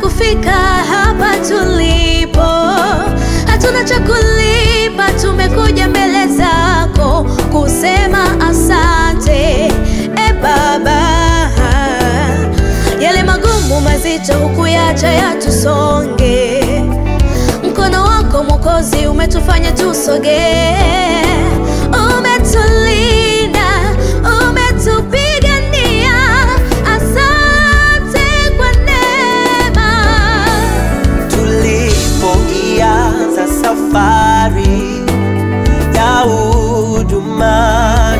Kufika hapa tulipo, hatuna cha kulipa, tumekuja mbele zako kusema asante. Baba, yale magumu mazito hukuyacha yatusonge, mkono wako Mwokozi umetufanya tusogee, umetulinda, umetupigania. Safari ya huduma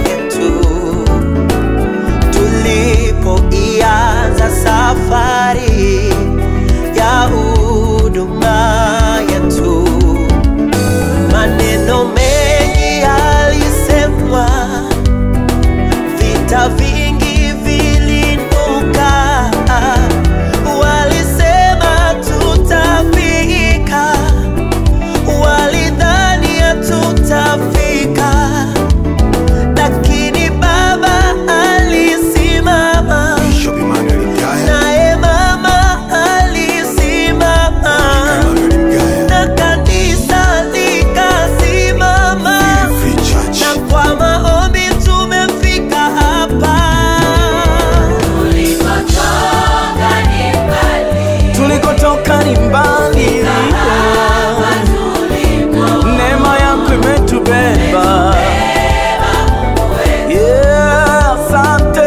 yetu, tulipoianza safari ya huduma yetu, maneno mengi yalisemwa, vita vingi vilinuka, walisema tutafika, walidhani hatutafika, lakini Baba alisimama, naye Mama alisimama, na kanisa likasimama, na kwa maombi tumefika hapa. Tulikotoka ni mbali, neema yako imetubeba. Yeah, asante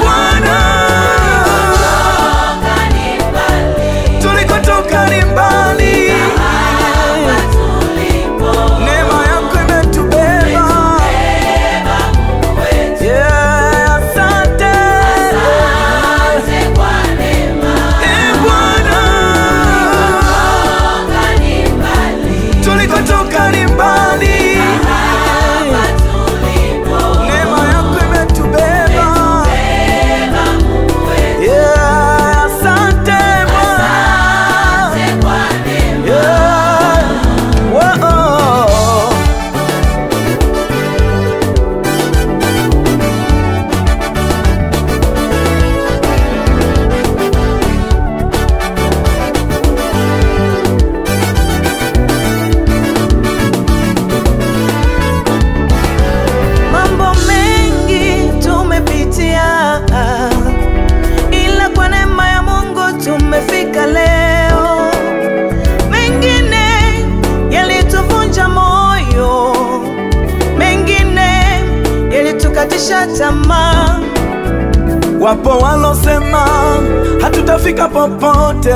Bwana. Tulikotoka ni mbali, neema yako imetubeba. Yeah, asante Bwana. Tulikotoka ni mbali, neema yako imetubeba. Yeah, asante Bwana. Yeah, whoa. Mambo mengi tumepitia, ila kwa neema ya Mungu tumefika leo. Mengine yalituvunja moyo, mengine yalitukatisha tamaa. Wapo walosema hatutafika popote,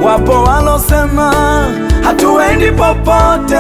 wapo walosema hatuendi popote.